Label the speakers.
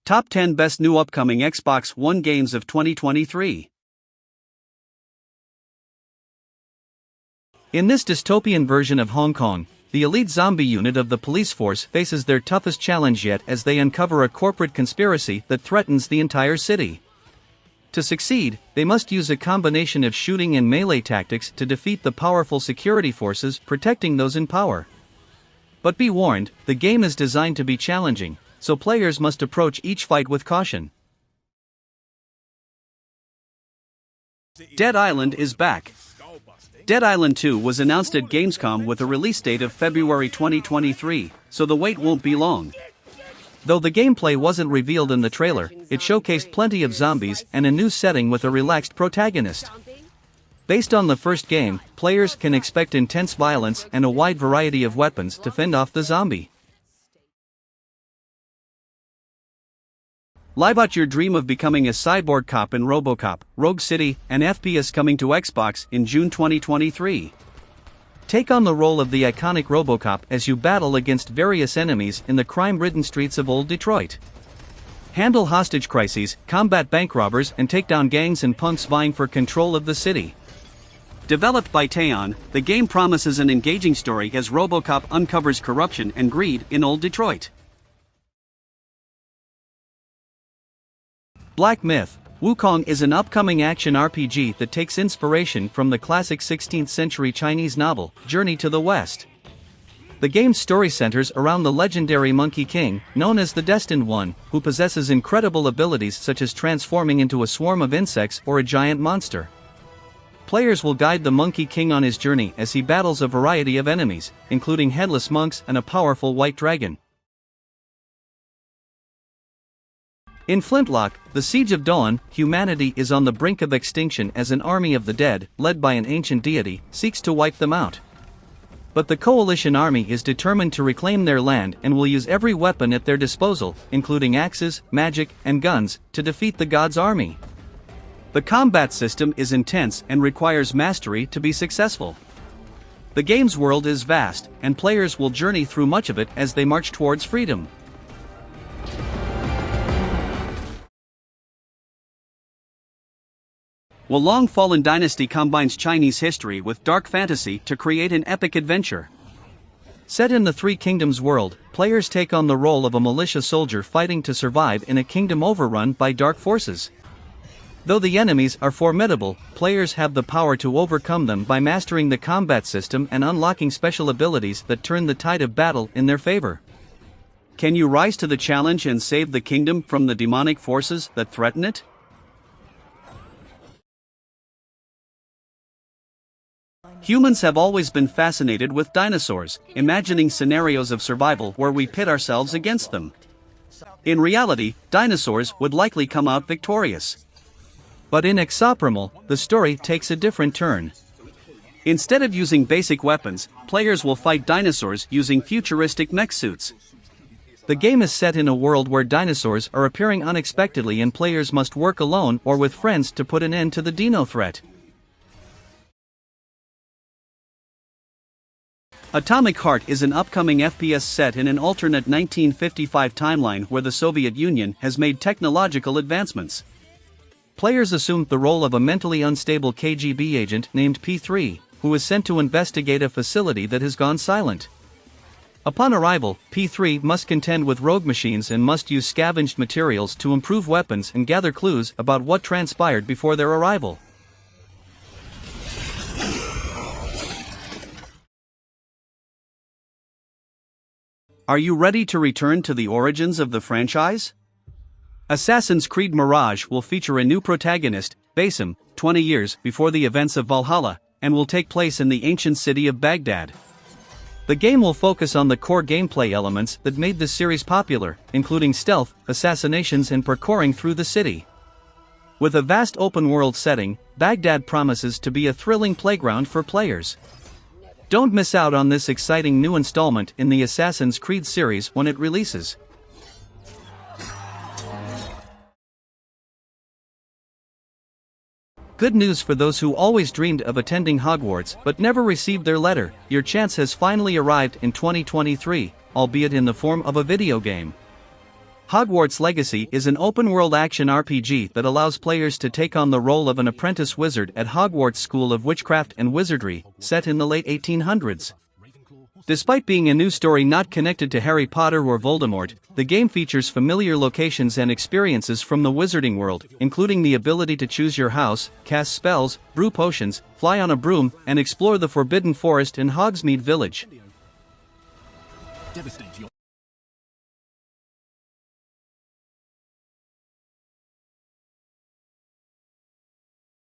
Speaker 1: Top 10 Best New Upcoming Xbox One Games of 2023. In this dystopian version of Hong Kong, the elite zombie unit of the police force faces their toughest challenge yet as they uncover a corporate conspiracy that threatens the entire city. To succeed, they must use a combination of shooting and melee tactics to defeat the powerful security forces protecting those in power. But be warned, the game is designed to be challenging, so players must approach each fight with caution. Dead Island is back. Dead Island 2 was announced at Gamescom with a release date of February 2023, so the wait won't be long. Though the gameplay wasn't revealed in the trailer, it showcased plenty of zombies and a new setting with a relaxed protagonist. Based on the first game, players can expect intense violence and a wide variety of weapons to fend off the zombie. Live out your dream of becoming a cyborg cop in RoboCop, Rogue City, and FPS coming to Xbox in June 2023. Take on the role of the iconic RoboCop as you battle against various enemies in the crime-ridden streets of Old Detroit. Handle hostage crises, combat bank robbers, and take down gangs and punks vying for control of the city. Developed by Teon, the game promises an engaging story as RoboCop uncovers corruption and greed in Old Detroit. Black Myth: Wukong is an upcoming action RPG that takes inspiration from the classic 16th century Chinese novel, Journey to the West. The game's story centers around the legendary Monkey King, known as the Destined One, who possesses incredible abilities such as transforming into a swarm of insects or a giant monster. Players will guide the Monkey King on his journey as he battles a variety of enemies, including headless monks and a powerful white dragon. In Flintlock, the Siege of Dawn, humanity is on the brink of extinction as an army of the dead, led by an ancient deity, seeks to wipe them out. But the Coalition army is determined to reclaim their land and will use every weapon at their disposal, including axes, magic, and guns, to defeat the gods' army. The combat system is intense and requires mastery to be successful. The game's world is vast, and players will journey through much of it as they march towards freedom. Wolong Fallen Dynasty combines Chinese history with dark fantasy to create an epic adventure. Set in the Three Kingdoms world, players take on the role of a militia soldier fighting to survive in a kingdom overrun by dark forces. Though the enemies are formidable, players have the power to overcome them by mastering the combat system and unlocking special abilities that turn the tide of battle in their favor. Can you rise to the challenge and save the kingdom from the demonic forces that threaten it? Humans have always been fascinated with dinosaurs, imagining scenarios of survival where we pit ourselves against them. In reality, dinosaurs would likely come out victorious. But in Exoprimal, the story takes a different turn. Instead of using basic weapons, players will fight dinosaurs using futuristic mech suits. The game is set in a world where dinosaurs are appearing unexpectedly and players must work alone or with friends to put an end to the dino threat. Atomic Heart is an upcoming FPS set in an alternate 1955 timeline where the Soviet Union has made technological advancements. Players assume the role of a mentally unstable KGB agent named P3, who is sent to investigate a facility that has gone silent. Upon arrival, P3 must contend with rogue machines and must use scavenged materials to improve weapons and gather clues about what transpired before their arrival. Are you ready to return to the origins of the franchise? Assassin's Creed Mirage will feature a new protagonist, Basim, 20 years before the events of Valhalla, and will take place in the ancient city of Baghdad. The game will focus on the core gameplay elements that made this series popular, including stealth, assassinations, and parkouring through the city. With a vast open-world setting, Baghdad promises to be a thrilling playground for players. Don't miss out on this exciting new installment in the Assassin's Creed series when it releases. Good news for those who always dreamed of attending Hogwarts but never received their letter. Your chance has finally arrived in 2023, albeit in the form of a video game. Hogwarts Legacy is an open-world action RPG that allows players to take on the role of an apprentice wizard at Hogwarts School of Witchcraft and Wizardry, set in the late 1800s. Despite being a new story not connected to Harry Potter or Voldemort, the game features familiar locations and experiences from the wizarding world, including the ability to choose your house, cast spells, brew potions, fly on a broom, and explore the Forbidden Forest in Hogsmeade Village.